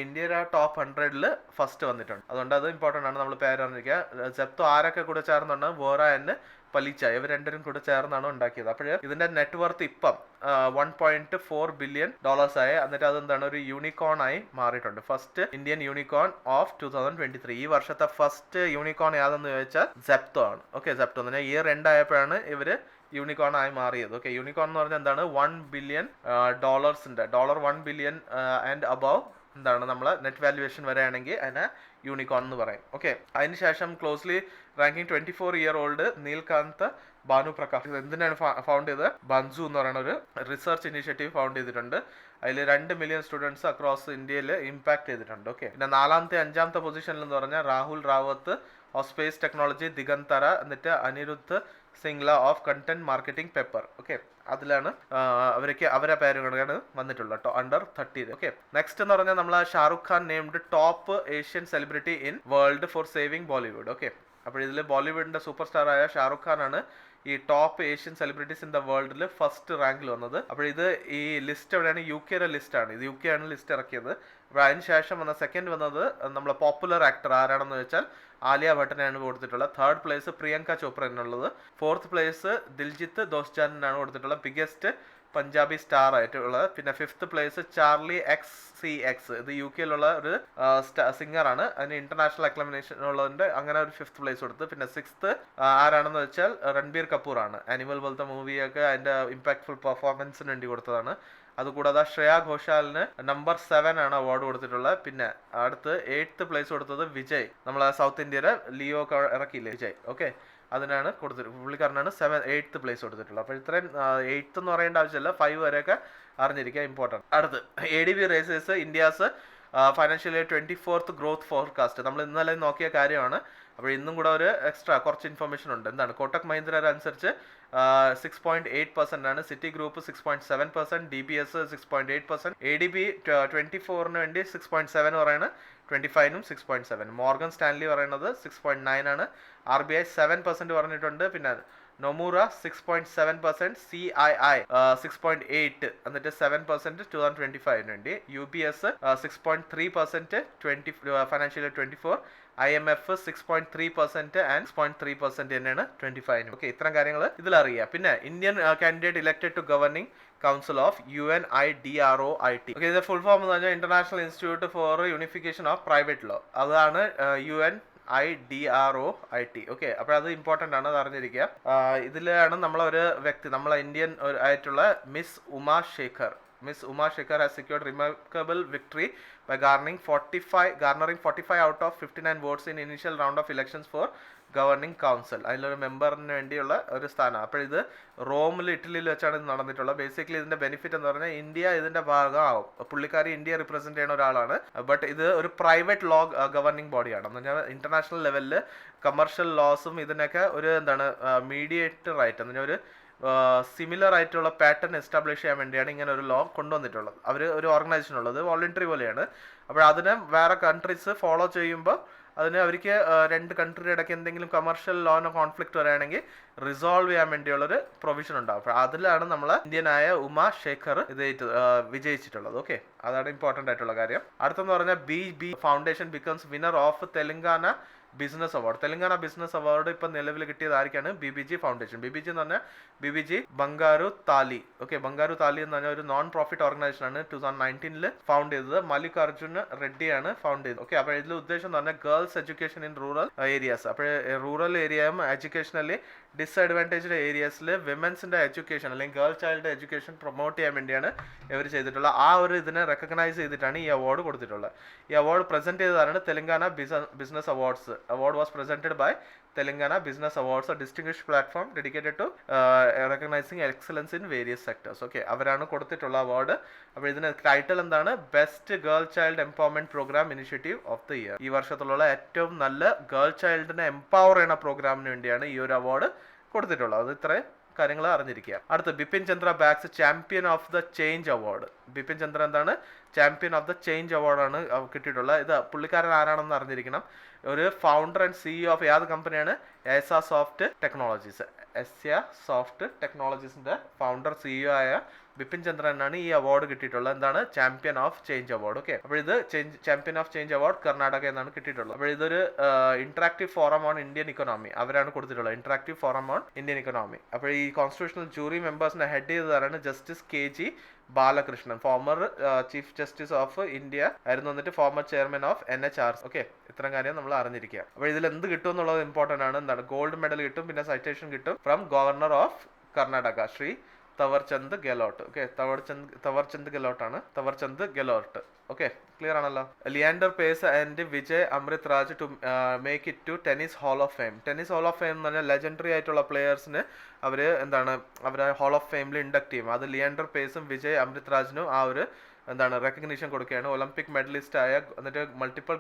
ഇന്ത്യയുടെ ടോപ്പ് 100-ൽ ഫസ്റ്റ് വന്നിട്ടുണ്ട്. അതുകൊണ്ട് അത് ഇമ്പോർട്ടൻ്റ് ആണ്, നമ്മൾ പേര് അറിഞ്ഞിരിക്കുക. സെപ്റ്റോ ആരൊക്കെ കൂടെ ചേർന്നുണ്ട്? വോറ ആൻഡ് പലിച്ച, ഇവർ രണ്ടുപേരും കൂടെ ചേർന്നാണ് ഉണ്ടാക്കിയത്. അപ്പോൾ ഇതിന്റെ നെറ്റ്വർത്ത് ഇപ്പം $1.4 ബില്യൺ ആയി. എന്നിട്ട് അതെന്താണ്, ഒരു യൂണിക്കോൺ ആയി മാറിയിട്ടുണ്ട്. First Indian unicorn of 2023. ഈ വർഷത്തെ ഫസ്റ്റ് യൂണിക്കോൺ ഏതെന്ന് ചോദിച്ചാൽ സെപ്റ്റോ ആണ്. ഓക്കെ, സെപ്റ്റോ എന്ന് പറഞ്ഞാൽ ഇയർ എൻഡ് ആയപ്പോഴാണ് ഇവര് യൂണിക്കോൺ ആയി മാറിയത്. ഓക്കെ, യൂണിക്കോൺ എന്ന് പറഞ്ഞാൽ എന്താണ്, $1 ബില്യൺ $1 ബില്യൺ ആൻഡ് അബവ് എന്താണ് നമ്മളെ നെറ്റ് വാല്യുവേഷൻ വരെയാണെങ്കിൽ അതിനെ യൂണിക്കോൺ എന്ന് പറയും. ഓക്കെ, അതിനുശേഷം closely ranking 24-year-old Neelkanth Bhanu Prakash. എന്തിനാണ് ഫൗണ്ട് ചെയ്തത്? ബൻസു എന്ന് പറയുന്ന ഒരു റിസർച്ച് ഇനിഷ്യേറ്റീവ് ഫൗണ്ട് ചെയ്തിട്ടുണ്ട്. അതിൽ 2 മില്യൺ സ്റ്റുഡൻസ് അക്രോസ് ഇന്ത്യയിൽ ഇമ്പാക്ട് ചെയ്തിട്ടുണ്ട്. ഓക്കെ, പിന്നെ 4ാമത്തെ പൊസിഷനിൽ എന്ന് പറഞ്ഞാൽ Rahul Rawat of space technology, Digantara, എന്നിട്ട് Anirudh Singla of content marketing Pepper. Okay, അതിലാണ് അവരെ പേരുകളാണ് വന്നിട്ടുള്ളത് അണ്ടർ 30. ഓക്കെ, നെക്സ്റ്റ് എന്ന് പറഞ്ഞാൽ നമ്മൾ Shahrukh Khan named top Asian celebrity in world four saving Bollywood. Okay, അപ്പോൾ ഇതിൽ ബോളിവുഡിന്റെ സൂപ്പർ സ്റ്റാർ ആയ ഷാറുഖ് ഖാൻ ആണ് ഈ top Asian celebrities in the വേൾഡിൽ ഫസ്റ്റ് റാങ്കിൽ വന്നത്. അപ്പോൾ ഇത് ഈ ലിസ്റ്റ് എവിടെയാണ്? UK ലിസ്റ്റ് ആണ്. ഇത് UK ആണ് ലിസ്റ്റ് ഇറക്കിയത്. അപ്പോൾ അതിന് ശേഷം വന്ന സെക്കൻഡ് വന്നത് നമ്മളെ പോപ്പുലർ ആക്ടർ ആരാണെന്ന് വെച്ചാൽ ആലിയ ഭട്ടിനാണ് കൊടുത്തിട്ടുള്ളത്. 3rd പ്ലേസ് പ്രിയങ്ക ചോപ്ര എന്നുള്ളത്. 4th പ്ലേസ് ദിൽജിത്ത് ദോസ്ജാനാണ് കൊടുത്തിട്ടുള്ളത്, ബിഗ്ഗസ്റ്റ് പഞ്ചാബി സ്റ്റാർ ആയിട്ടുള്ളത്. പിന്നെ 5th പ്ലേസ് ചാർലി XCX, ഇത് UK-യിലുള്ള ഒരു സിംഗർ ആണ്. അതിന് ഇന്റർനാഷണൽ അക്ലമിനേഷൻ ഉള്ളതിന്റെ അങ്ങനെ ഒരു 5th പ്ലേസ് കൊടുത്ത്. പിന്നെ 6th ആരാണെന്ന് വെച്ചാൽ രൺബീർ കപൂർ ആണ്. ആനിമൽ പോലത്തെ മൂവിയൊക്കെ അതിന്റെ ഇമ്പാക്ട്ഫുൾ പെർഫോമൻസിന് വേണ്ടി കൊടുത്തതാണ്. അതുകൂടാതെ ശ്രേയ ഘോഷാലിന് നമ്പർ 7 ആണ് അവാർഡ് കൊടുത്തിട്ടുള്ളത്. പിന്നെ അടുത്ത് 8th പ്ലേസ് കൊടുത്തത് വിജയ്, നമ്മളെ സൗത്ത് ഇന്ത്യയിലെ ലിയോ ഇറക്കിയില്ലേ വിജയ്. ഓക്കെ, അതിനാണ് കൊടുത്തിട്ടുള്ളത്. പുള്ളിക്കാരനാണ് 8th പ്ലേസ് കൊടുത്തിട്ടുള്ളത്. അപ്പോൾ ഇത്രയും 8th എന്ന് പറയേണ്ട ആവശ്യമില്ല, 5 വരെയൊക്കെ അറിഞ്ഞിരിക്കുക, ഇമ്പോർട്ടൻറ്റ്. അടുത്ത് ADB razors India's financial year 24th growth forecast. നമ്മൾ ഇന്നലെ നോക്കിയ കാര്യമാണ്. അപ്പോൾ ഇന്നും കൂടെ ഒരു എക്സ്ട്രാ കുറച്ച് ഇൻഫർമേഷൻ ഉണ്ട്. എന്താണ്? കോട്ടക് മഹീന്ദ്ര അനുസരിച്ച് 6.8% ആണ്, സിറ്റി ഗ്രൂപ്പ് 6.7%, DBS 6.8%, ADB 24-ന് വേണ്ടി 6.7 പറയുന്നത്, 25-നും 6.7, മോർഗൻ സ്റ്റാൻലി പറയുന്നത് 6.9 ആണ്, RBI 7% പറഞ്ഞിട്ടുണ്ട്. പിന്നെ നൊമൂറ 6.7%, CII 6.8, എന്നിട്ട് 7% 2025 വേണ്ടി, UBS 6.3% financial year 24, IMF 6.3% and 6.3% തന്നെയാണ് 25. ഓക്കെ, ഇത്തരം കാര്യങ്ങൾ ഇതിലറിയാം. പിന്നെ Indian candidate elected to governing council of UNIDROIT. Okay, ഇത് ഫുൾ ഫോം എന്ന് പറഞ്ഞാൽ international institute for unification of private law. അതാണ് UNIDROIT. ഓക്കെ, അപ്പോൾ അത് ഇമ്പോർട്ടൻ്റ് ആണ്, അത് അറിഞ്ഞിരിക്കുക. ഇതിലാണ് നമ്മളൊരു വ്യക്തി, നമ്മളെ ഇന്ത്യൻ ആയിട്ടുള്ള miss Uma Shekhar has secured remarkable victory by garnering 45 out of 59 votes in initial round of elections for governing council. അതിലൊരു മെമ്പറിന് വേണ്ടിയുള്ള ഒരു സ്ഥാനം. അപ്പോൾ ഇത് റോമിൽ, ഇറ്റലിയിൽ വെച്ചാണ് ഇത് നടന്നിട്ടുള്ളത്. ബേസിക്കലി ഇതിന്റെ ബെനിഫിറ്റ് എന്ന് പറഞ്ഞാൽ ഇന്ത്യ ഇതിന്റെ ഭാഗമാവും. പുള്ളിക്കാരി ഇന്ത്യ റിപ്രസെന്റ് ചെയ്യുന്ന ഒരാളാണ്. ബട്ട് ഇത് ഒരു പ്രൈവറ്റ് ലോ ഗവർണിംഗ് ബോഡിയാണ്. എന്ന് പറഞ്ഞാൽ ഇന്റർനാഷണൽ ലെവലിൽ കമേഴ്ഷ്യൽ ലോസും ഇതിനൊക്കെ ഒരു എന്താണ് മീഡിയേറ്റർ ആയിട്ട്, എന്ന് പറഞ്ഞാൽ ഒരു സിമിലർ ആയിട്ടുള്ള പാറ്റേൺ എസ്റ്റാബ്ലിഷ് ചെയ്യാൻ വേണ്ടിയാണ് ഇങ്ങനെ ഒരു ലോ കൊണ്ടുവന്നിട്ടുള്ളത്. അവർ ഒരു ഓർഗനൈസേഷൻ ഉള്ളത് വോളണ്ടറി പോലെയാണ്. അപ്പോൾ അതിനെ വേറെ കൺട്രീസ് ഫോളോ ചെയ്യുമ്പോൾ അതിന് അവർക്ക് 2 കൺട്രിയുടെ ഇടയ്ക്ക് എന്തെങ്കിലും കമേഴ്ഷ്യൽ ലോനോ കോൺഫ്ലിക്റ്റ് വരികയാണെങ്കിൽ റിസോൾവ് ചെയ്യാൻ വേണ്ടിയുള്ളൊരു പ്രൊവിഷൻ ഉണ്ടാവും. അപ്പോൾ അതിലാണ് നമ്മളെ ഇന്ത്യനായ ഉമാ ശേഖർ ഇത് വിജയിച്ചിട്ടുള്ളത്. ഓക്കെ, അതാണ് ഇമ്പോർട്ടൻ്റ് ആയിട്ടുള്ള കാര്യം. അടുത്തെന്ന് പറഞ്ഞാൽ BB foundation becomes winner of Telangana business award. Telangana business award ഇപ്പം നിലവിൽ കിട്ടിയത് ആർക്കാണ്? BBG foundation. BBG എന്ന് പറഞ്ഞാൽ BBG ബംഗാരു താലി. ഓക്കെ, ബംഗാരു താലി എന്ന് പറഞ്ഞാൽ ഒരു നോൺ പ്രോഫിറ്റ് ഓർഗനൈസേഷൻ ആണ്. 2019 ഫൗണ്ട് ചെയ്തത് മല്ലികാർജുൻ റെഡ്ഡിയാണ് ഫൗണ്ട് ചെയ്തത്. ഓക്കെ, അപ്പോൾ ഇതിൽ ഉദ്ദേശം എന്ന് പറഞ്ഞാൽ girls education in rural areas. അപ്പോൾ റൂറൽ ഏരിയയും എഡ്യൂക്കേഷനലി ഡിസ്അഡ്വാൻറ്റേജ്ഡ് ഏരിയാസിൽ വിമൻസിന്റെ എഡ്യൂക്കേഷൻ അല്ലെങ്കിൽ ഗേൾ ചൈൽഡ് എഡ്യൂക്കേഷൻ പ്രൊമോട്ട് ചെയ്യാൻ വേണ്ടിയാണ് ഇവർ ചെയ്തിട്ടുള്ളത്. ആ ഒരു ഇതിനെ റെക്കഗ്നൈസ് ചെയ്തിട്ടാണ് ഈ അവാർഡ് കൊടുത്തിട്ടുള്ളത്. ഈ അവാർഡ് പ്രസന്റ് ചെയ്തതാണ് Telangana business awards. Award was presented by Telangana Business Awards, a distinguished platform dedicated to recognizing excellence in various sectors. Okay, അവരാണ് കൊടുത്തിട്ടുള്ള അവാർഡ്. അപ്പോൾ ഇതിന് ടൈറ്റിൽ എന്താണ്? Best girl child empowerment programme initiative of the year. ഈ വർഷത്തിലുള്ള ഏറ്റവും നല്ല girl ചൈൽഡിനെ empower ചെയ്യുന്ന പ്രോഗ്രാമിന് വേണ്ടിയാണ് ഈ ഒരു അവാർഡ് കൊടുത്തിട്ടുള്ളത്. അത് ഇത്രയും കാര്യങ്ങൾ അറിഞ്ഞിരിക്കുക. അടുത്ത് Bipin Chandra bags champion of the change award. Bipin Chandra എന്താണ്? ചാമ്പ്യൻ ഓഫ് ദ ചേഞ്ച് അവാർഡാണ് കിട്ടിയിട്ടുള്ളത്. ഇത് പുള്ളിക്കാരൻ ആരാണെന്ന് അറിഞ്ഞിരിക്കണം. ഒരു ഫൗണ്ടർ ആൻഡ് CEO ഓഫ് ഏത് കമ്പനിയാണ്? എസ്യ സോഫ്റ്റ് ടെക്നോളജീസിന്റെ ഫൗണ്ടർ CEO ആയ ബിപിൻ ചന്ദ്രനാണ് ഈ അവാർഡ് കിട്ടിയിട്ടുള്ളത്. എന്താണ്? Champion of change award. Okay, അപ്പോൾ ഇത് champion of change award Karnataka എന്നാണ് കിട്ടിയിട്ടുള്ളത്. അപ്പോൾ ഇതൊരു interactive forum on Indian economy അവരാണ് കൊടുത്തിട്ടുള്ളത്, interactive forum on Indian economy. അപ്പോൾ ഈ കോൺസ്റ്റിറ്റ്യൂഷണൽ ജൂറി മെമ്പേഴ്സിനെ ഹെഡ് ചെയ്തതാണ് justice KG Balakrishnan, former chief justice of India ആയിരുന്നു, വന്നിട്ട് former chairman of NHRC. Okay, ഇത്തരം കാര്യം നമ്മൾ അറിഞ്ഞിരിക്കുക. അപ്പോൾ ഇതിൽ എന്ത് കിട്ടും എന്നുള്ളത് ഇമ്പോർട്ടന്റ് ആണ്. എന്താണ്? ഗോൾഡ് മെഡൽ കിട്ടും, പിന്നെ സൈറ്റേഷൻ കിട്ടും from governor of Karnataka Shri Thaawarchand Gehlot. Okay, Thaawarchand Gehlot ആണ്, തവർചന്ദ് ഗെലോട്ട്. ഓക്കെ, ക്ലിയർ ആണല്ലോ. Leander Paes and Vijay Amritraj to make it to tennis hall of fame. Tennis hall of fame എന്ന് പറഞ്ഞാൽ ലെജൻഡറി ആയിട്ടുള്ള പ്ലെയേഴ്സിന് അവര് എന്താണ് അവരെ ഹാൾ ഓഫ് ഫെയിമിൽ ഇൻഡക്ട് ചെയ്യും. അത് ലിയാൻഡർ പേസും വിജയ് അമൃത് രാജിനും ആ ഒരു എന്താണ് റെക്കഗ്നീഷൻ കൊടുക്കുകയാണ്. ഒളിമ്പിക് മെഡലിസ്റ്റ് ആയ, എന്നിട്ട് മൾട്ടിപ്പിൾ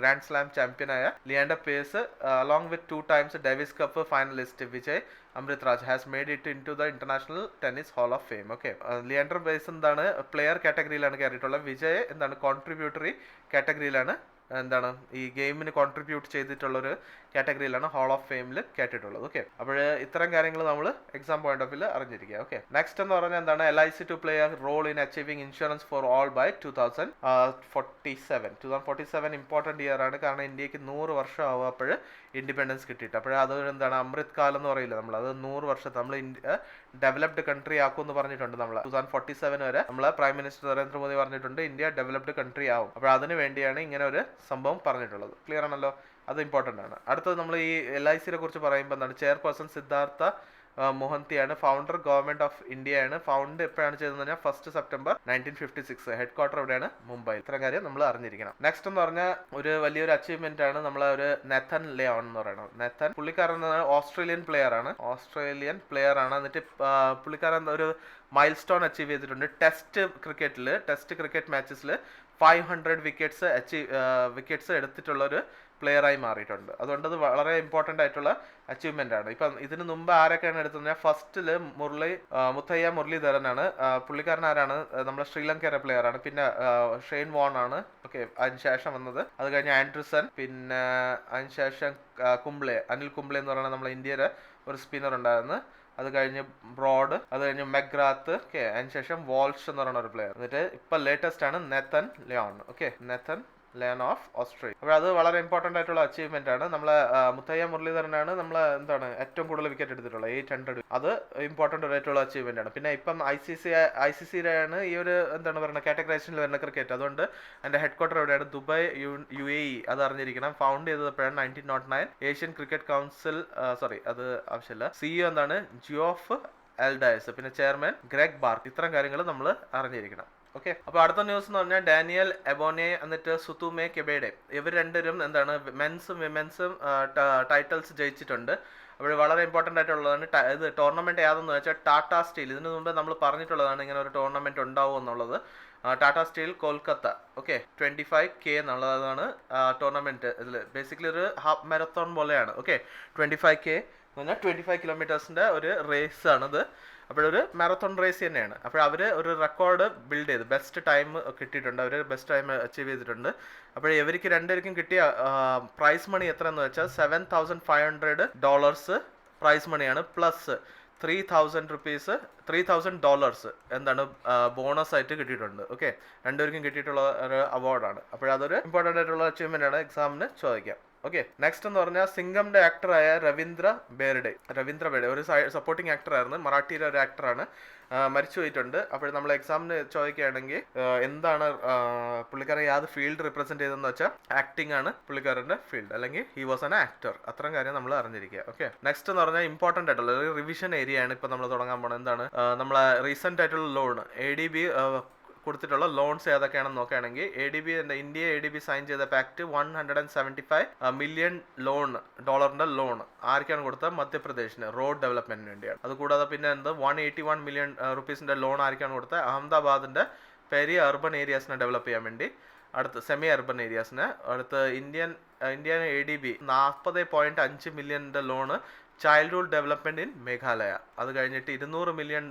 ഗ്രാൻഡ് സ്ലാം ചാമ്പ്യൻ ആയ Leander Paes along with 2 times Davis Cup finalist Vijay Amritraj has made it in to the international tennis hall of fame. Okay, Leander Paes എന്താണ് പ്ലെയർ കാറ്റഗറിയിലാണ് കയറിയിട്ടുള്ളത്. വിജയ് എന്താണ് കോൺട്രിബ്യൂട്ടറി കാറ്റഗറിയിലാണ്, എന്താണ് ഈ ഗെയിമിന് കോൺട്രിബ്യൂട്ട് ചെയ്തിട്ടുള്ളൊരു കാറ്റഗറിയിലാണ് ഹാൾ ഓഫ് ഫെയിമിൽ കേട്ടിട്ടുള്ളത്. ഓക്കെ, അപ്പോൾ ഇത്തരം കാര്യങ്ങൾ നമ്മൾ എക്സാം പോയിന്റ് ഓഫ് വ്യൂ അറിഞ്ഞിരിക്കുക. ഓക്കെ, നെക്സ്റ്റ് എന്ന് പറഞ്ഞാൽ എന്താണ്? LIC to play a role in achieving insurance for all by 2047. 2047 important year ആണ്, കാരണം ഇന്ത്യക്ക് 100 വർഷം ആവും അപ്പോൾ ഇൻഡിപെൻഡൻസ് കിട്ടിയിട്ട്. അപ്പോൾ അത് എന്താണ് അമൃത് കാലം എന്ന് പറയില്ല നമ്മൾ, അത് 100 വർഷത്തെ നമ്മൾ ഇന്ത്യ ഡെവലപ്ഡ് കൺട്രി ആക്കും എന്ന് പറഞ്ഞിട്ടുണ്ട്. നമ്മൾ 2047 വരെ നമ്മളെ പ്രൈം മിനിസ്റ്റർ നരേന്ദ്രമോദി പറഞ്ഞിട്ടുണ്ട് ഇന്ത്യ ഡെവലപ്ഡ് കൺട്രി ആവും. അപ്പോൾ അതിന് വേണ്ടിയാണ് ഇങ്ങനെ ഒരു സംഭവം പറഞ്ഞിട്ടുള്ളത്. ക്ലിയർ ആണല്ലോ, അത് ഇമ്പോർട്ടൻ്റ് ആണ്. അടുത്തത് നമ്മൾ ഈ LIC കുറിച്ച് പറയുമ്പോൾ എന്താണ്? ചെയർപേഴ്സൺ സിദ്ധാർത്ഥ മൊഹന്തിയാണ്, ഫൗണ്ടർ ഗവൺമെന്റ് ഓഫ് ഇന്ത്യ ആണ്. ഫൗണ്ട് എപ്പോഴാണ് ചെയ്തതെന്ന് പറഞ്ഞാൽ 1 September 1956. ഹെഡ് ക്വാർട്ടർ എവിടെയാണ്? മുംബൈ. ഇത്തരം കാര്യം നമ്മൾ അറിഞ്ഞിരിക്കണം. നെക്സ്റ്റ് എന്ന് പറഞ്ഞാൽ ഒരു വലിയൊരു അച്ചീവ്മെന്റ് ആണ് നമ്മളെ ഒരു നെഥൻ ലിയോൺ എന്ന് പറയുന്നത്. നെഥൻ പുള്ളിക്കാരൻ ഓസ്ട്രേലിയൻ പ്ലെയർ ആണ്. എന്നിട്ട് പുള്ളിക്കാരൻ ഒരു മൈൽ സ്റ്റോൺ അച്ചീവ് ചെയ്തിട്ടുണ്ട്. ടെസ്റ്റ് ക്രിക്കറ്റ് മാച്ചസിൽ 500 വിക്കറ്റ്സ് എടുത്തിട്ടുള്ള ഒരു പ്ലെയറായി മാറിയിട്ടുണ്ട്. അതുകൊണ്ട് അത് വളരെ ഇമ്പോർട്ടൻ്റ് ആയിട്ടുള്ള അച്ചീവ്മെന്റ് ആണ്. ഇപ്പം ഇതിന് മുമ്പ് ആരൊക്കെയാണ് എടുത്തത്? ഫസ്റ്റില് മുത്തയ്യ മുരളീധരനാണ്. പുള്ളിക്കാരൻ ആരാണ്? നമ്മുടെ ശ്രീലങ്കയുടെ പ്ലെയർ ആണ്. പിന്നെ ഷെയ്ൻ വോൺ ആണ്. ഓക്കെ, അതിനുശേഷം വന്നത്, അത് കഴിഞ്ഞ് ആൻഡ്രസൺ, പിന്നെ അതിനുശേഷം അനിൽ കുംബ്ലെ എന്ന് പറയുന്നത് നമ്മളെ ഇന്ത്യയുടെ ഒരു സ്പിന്നർ ഉണ്ടായിരുന്നു. അത് കഴിഞ്ഞ് ബ്രോഡ്, അത് കഴിഞ്ഞ് മെഗ്രാത്ത്. ഓക്കെ, അതിനുശേഷം വാൾഷ് എന്ന് പറയുന്ന ഒരു പ്ലെയർ. എന്നിട്ട് ഇപ്പൊ ലേറ്റസ്റ്റ് ആണ് Nathan Lyon. Okay, Nathan Lyon of Australia. അപ്പോൾ അത് വളരെ ഇമ്പോർട്ടൻ്റ് ആയിട്ടുള്ള അച്ചീവ്മെന്റ് ആണ്. നമ്മളെ മുത്തയ്യ മുരളീധരനാണ് നമ്മളെ എന്താണ് ഏറ്റവും കൂടുതൽ വിക്കറ്റ് എടുത്തിട്ടുള്ളത്, 800. അത് ഇമ്പോർട്ടൻ്റ് ആയിട്ടുള്ള അച്ചീവ്മെന്റ് ആണ്. പിന്നെ ഇപ്പം ICCയിലാണ് ഈ ഒരു എന്താണ് പറയുന്നത് കാറ്റഗറൈസേഷനിൽ വരുന്ന ക്രിക്കറ്റ്. അതുകൊണ്ട് എൻ്റെ ഹെഡ് ക്വാർട്ടർ എവിടെയാണ്? Dubai UAE. അത് അറിഞ്ഞിരിക്കണം. ഫൗണ്ട് ചെയ്തപ്പോഴാണ് 1909. ഏഷ്യൻ ക്രിക്കറ്റ് കൗൺസിൽ അത് ആവശ്യമില്ല. CEO എന്താണ്? ജിയോഫ് എൽഡയസ്. പിന്നെ ചെയർമാൻ ഗ്രെഗ് ബാർക്ക്. ഇത്തരം കാര്യങ്ങൾ നമ്മൾ അറിഞ്ഞിരിക്കണം. ഓക്കെ, അപ്പോൾ അടുത്ത ന്യൂസ് എന്ന് പറഞ്ഞാൽ ഡാനിയൽ എബോനെ എന്നിട്ട് സുതുമെ കെബേഡെ, ഇവർ രണ്ടുപേരും എന്താണ് മെൻസും വിമൻസും ടൈറ്റിൽസ് ജയിച്ചിട്ടുണ്ട്. അപ്പോൾ വളരെ ഇമ്പോർട്ടൻ്റ് ആയിട്ടുള്ളതാണ്. ഇത് ടൂർണമെന്റ് ഏതെന്ന് വെച്ചാൽ ടാറ്റ സ്റ്റീൽ. ഇതിനു മുമ്പ് നമ്മൾ പറഞ്ഞിട്ടുള്ളതാണ് ഇങ്ങനെ ഒരു ടൂർണമെന്റ് ഉണ്ടാവും എന്നുള്ളത്. Tata steel Kolkata. Okay, 25K എന്നുള്ളതാണ് ടൂർണമെന്റ്. ഇതിൽ ബേസിക്കലി ഒരു ഹാഫ് മാരത്തോൺ പോലെയാണ്. ഓക്കെ, 25K എന്ന് പറഞ്ഞാൽ 25 കിലോമീറ്റേഴ്സിന്റെ ഒരു റേസ് ആണിത്. അപ്പോഴൊരു മാരത്തോൺ റേസ് തന്നെയാണ്. അപ്പോൾ അവർ ഒരു റെക്കോർഡ് ബിൽഡ് ചെയ്ത് ബെസ്റ്റ് ടൈം കിട്ടിയിട്ടുണ്ട്. അവർ ബെസ്റ്റ് ടൈം അച്ചീവ് ചെയ്തിട്ടുണ്ട്. അപ്പോൾ ഇവർക്ക് രണ്ടുപേർക്കും കിട്ടിയ പ്രൈസ് മണി എത്ര എന്ന് വെച്ചാൽ $7,500 പ്രൈസ് മണിയാണ്, പ്ലസ് $3,000 എന്താണ് ബോണസ് ആയിട്ട് കിട്ടിയിട്ടുണ്ട്. ഓക്കെ, രണ്ടുപേർക്കും കിട്ടിയിട്ടുള്ള ഒരു അവാർഡാണ്. അപ്പോഴതൊരു ഇമ്പോർട്ടൻ്റ് ആയിട്ടുള്ള അച്ചീവ്മെന്റ് ആണ്, എക്സാമിന് ചോദിക്കാം. ഓക്കെ, നെക്സ്റ്റ് എന്ന് പറഞ്ഞാൽ സിംഗമിന്റെ ആക്ടറായ രവീന്ദ്ര ബേർഡെ ഒരു സപ്പോർട്ടിംഗ് ആക്ടർ ആയിരുന്നു, മറാഠിയിലെ ഒരു ആക്ടറാണ്, മരിച്ചു പോയിട്ടുണ്ട്. അപ്പോൾ നമ്മൾ എക്സാമിന് ചോദിക്കുകയാണെങ്കിൽ എന്താണ് പുള്ളിക്കാരൻ യാത് ഫീൽഡ് റിപ്രസെന്റ് ചെയ്തതെന്ന് വെച്ചാൽ ആക്ടിംഗ് ആണ് പുള്ളിക്കാരന്റെ ഫീൽഡ്, അല്ലെങ്കിൽ ഹി വാസ് ആൻ ആക്ടർ. അത്രയും കാര്യം നമ്മൾ അറിഞ്ഞിരിക്കുക. ഓക്കെ, നെക്സ്റ്റ് എന്ന് പറഞ്ഞാൽ ഇമ്പോർട്ടൻ്റ് ആയിട്ടുള്ള ഒരു റിവിഷൻ ഏരിയ ആണ് ഇപ്പൊ നമ്മൾ തുടങ്ങാൻ പോകുന്നത്. എന്താണ് നമ്മളെ റീസെന്റ് ആയിട്ടുള്ള ലോൺ ADB കൊടുത്തിട്ടുള്ള ലോൺസ് ഏതൊക്കെയാണെന്ന് നോക്കുകയാണെങ്കിൽ ഇന്ത്യ ADB സൈൻ ചെയ്ത പാക്ട് $175 മില്യൺ ഡോളറിന്റെ ലോൺ ആർക്കാണ് കൊടുത്തത്? മധ്യപ്രദേശിന് റോഡ് ഡെവലപ്മെന്റിന് വേണ്ടിയാണ്. അതുകൂടാതെ പിന്നെ $181 മില്യൺ റുപ്പീസിന്റെ ലോൺ ആർക്കാണ് കൊടുത്തത്? അഹമ്മദാബാദിന്റെ പെരിയ അർബൻ ഏരിയാസിനെ ഡെവലപ്പ് ചെയ്യാൻ വേണ്ടി. അടുത്ത് സെമി അർബൻ ഏരിയാസിന്. അടുത്ത് ഇന്ത്യൻ ADB $40.5 മില്യന്റെ loan childhood development in Meghalaya. അത് കഴിഞ്ഞിട്ട് $200 മില്യൺ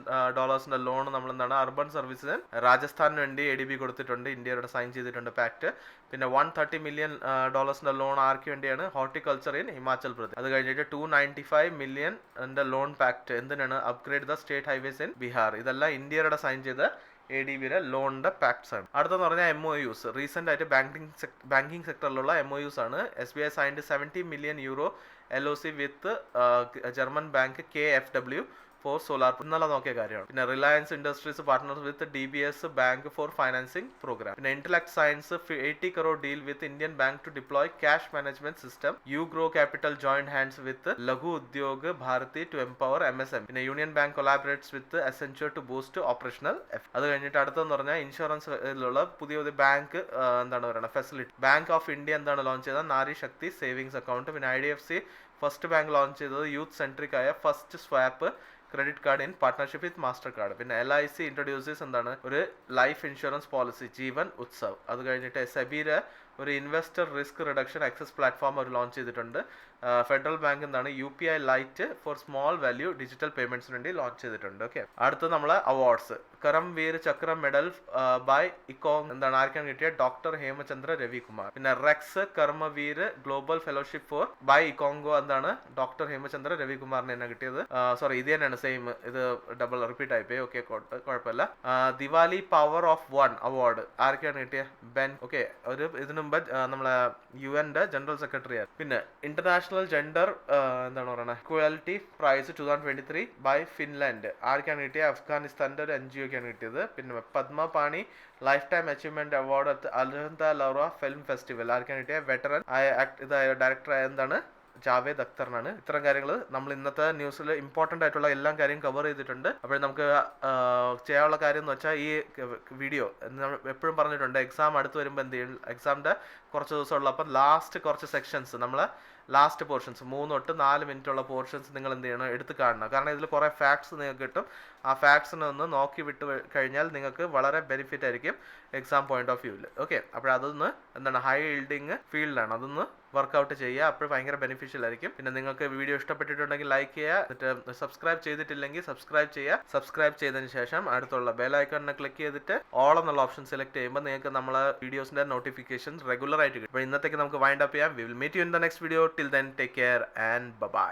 ലോൺ നമ്മൾ എന്താണ് അർബൻ സർവീസിന് രാജസ്ഥാനിന് വേണ്ടി ADB കൊടുത്തിട്ടുണ്ട്. ഇന്ത്യയുടെ സൈൻ ചെയ്തിട്ടുണ്ട് പാക്ട്. പിന്നെ $130 മില്യൺ ലോൺ ആർക്ക് വേണ്ടിയാണ്? Horticulture in Himachal Pradesh. അത് കഴിഞ്ഞിട്ട് $295 മില്യൺ ലോൺ പാക്ട് എന്തിനാണ്? Upgrade the state highways in Bihar. ഇതെല്ലാം ഇന്ത്യയുടെ സൈൻ ചെയ്ത ADBയുടെ ലോണിന്റെ പാക്ട്സ് ആണ്. അടുത്തെന്ന് പറഞ്ഞാൽ MOUs. റീസെന്റ് ആയിട്ട് ബാങ്കിങ് സെക്ടറിലുള്ള MOUs ആണ്. SBI signed €70 million LOC with German bank KfW for solar. ഇന്നലെ നോക്കിയ കാര്യമാണ്. പിന്നെ Reliance Industries partner with DBS bank for financing programme. പിന്നെ Intellect science 80 crore deal with Indian Bank to deploy cash management system. Grow capital joint hands with Laghu Udyog Bharati to empower MSM. പിന്നെ Union Bank collaborates with Accenture to boost operational. അത് കഴിഞ്ഞിട്ട് അടുത്തെന്ന് പറഞ്ഞാൽ ഇൻഷുറൻസിലുള്ള പുതിയ bank എന്താണ് പറയുന്നത് ഫെസിലിറ്റി. ബാങ്ക് ഓഫ് ഇന്ത്യ എന്താണ് ലോഞ്ച് ചെയ്തത്? Nari Shakti savings account. പിന്നെ IDFC ഫസ്റ്റ് ബാങ്ക് ലോഞ്ച് ചെയ്തത് യൂത്ത് സെൻട്രിക് ആയ first swap credit card in partnership with Mastercard. പിന്നെ LIC ഇൻട്രൊഡ്യൂസസ് എന്താണ് ഒരു life insurance policy Jeevan Utsav. അത് കഴിഞ്ഞിട്ട് സെബിയുടെ ഒരു investor risk reduction access platform അവർ ലോഞ്ച് ചെയ്തിട്ടുണ്ട്. ഫെഡറൽ ബാങ്ക് എന്താണ് UPI lite for small value digital പേയ്മെന്റ്സിന് വേണ്ടി ലോഞ്ച് ചെയ്തിട്ടുണ്ട്. ഓക്കെ, അടുത്ത നമ്മളെ awards. Karmaveer Chakra medal by ഇക്കോങ് എന്താണ് ആർക്കാണ് കിട്ടിയ? ഡോക്ടർ ഹേമചന്ദ്ര രവികുമാർ. പിന്നെ REX Karmaveer global fellowship for by iCONGO എന്താണ് ഡോക്ടർ ഹേമചന്ദ്ര രവികുമാറിന് തന്നെ കിട്ടിയത്. സോറി, ഇത് തന്നെയാണ് സെയിം, ഇത് ഡബിൾ റിപ്പീറ്റ് ആയിപ്പോയി. ഓക്കെ, കുഴപ്പമില്ല. Diwali power of one award ആർക്കാണ് കിട്ടിയ? ബെൻ. ഓക്കെ, ഒരു ഇതിനു മുമ്പ് നമ്മളെ UN ജനറൽ സെക്രട്ടറി ആണ്. പിന്നെ ഇന്റർനാഷണൽ ജെൻഡർ എന്താണ് പറയുന്നത് ഇക്വാലിറ്റി പ്രൈസ് 2023 ബൈ ഫിൻലാൻഡ് ആർക്കാണ് കിട്ടിയ? അഫ്ഗാനിസ്ഥാന്റെ ഒരു NGOക്കാണ് കിട്ടിയത്. പിന്നെ Padmapani lifetime achievement award Ajanta Ellora film festival ആർക്കാണ് കിട്ടിയ? വെറ്ററൻ ഡയറക്ടർ എന്താണ് ജാവേദ് അക്തറിനാണ്. ഇത്തരം കാര്യങ്ങൾ നമ്മൾ ഇന്നത്തെ ന്യൂസിൽ ഇമ്പോർട്ടൻ്റ് ആയിട്ടുള്ള എല്ലാ കാര്യം കവർ ചെയ്തിട്ടുണ്ട്. അപ്പോൾ നമുക്ക് ചെയ്യാനുള്ള കാര്യം എന്ന് വെച്ചാൽ ഈ വീഡിയോ എപ്പോഴും പറഞ്ഞിട്ടുണ്ട്, എക്സാം അടുത്ത് വരുമ്പോൾ എന്ത് ചെയ്യും, എക്സാമിൻ്റെ കുറച്ച് ദിവസമുള്ള അപ്പം ലാസ്റ്റ് കുറച്ച് സെക്ഷൻസ് നമ്മൾ ലാസ്റ്റ് പോർഷൻസ് 3 തൊട്ട് 4 മിനിറ്റുള്ള പോർഷൻസ് നിങ്ങൾ എന്ത് ചെയ്യണം, എടുത്ത് കാണണം. കാരണം ഇതിൽ കുറേ ഫാക്ട്സ് നിങ്ങൾക്ക് കിട്ടും. ആ ഫാക്ട്സിനെ ഒന്ന് നോക്കി വിട്ട് കഴിഞ്ഞാൽ നിങ്ങൾക്ക് വളരെ ബെനിഫിറ്റ് ആയിരിക്കും എക്സാം പോയിന്റ് ഓഫ് വ്യൂവിൽ. ഓക്കെ, അപ്പോൾ അതൊന്ന് എന്താണ് ഹൈ ഈൽഡിങ് ഫീൽഡാണ്, അതൊന്ന് വർക്കൗട്ട് ചെയ്യുക. അപ്പോൾ ഭയങ്കര ബെനിഫിഷ്യൽ ആയിരിക്കും. പിന്നെ നിങ്ങൾക്ക് വീഡിയോ ഇഷ്ടപ്പെട്ടിട്ടുണ്ടെങ്കിൽ ലൈക്ക് ചെയ്യുക, എന്നിട്ട് സബ്സ്ക്രൈബ് ചെയ്തിട്ടില്ലെങ്കിൽ സബ്സ്ക്രൈബ് ചെയ്യുക. സബ്സ്ക്രൈബ് ചെയ്തതിന് ശേഷം അടുത്തുള്ള ബെൽ ഐക്കണിനെ ക്ലിക്ക് ചെയ്തിട്ട് ഓൾ എന്നുള്ള ഓപ്ഷൻ സെലക്ട് ചെയ്യുമ്പോൾ നിങ്ങൾക്ക് നമ്മളെ വീഡിയോസിന്റെ നോട്ടിഫിക്കേഷൻ റെഗുലർ ആയിട്ട് കിട്ടും. അപ്പോൾ ഇന്നത്തേക്ക് നമുക്ക് വൈൻഡ് അപ്പ് ചെയ്യാം. We will meet you in the next video. Till then take care and by.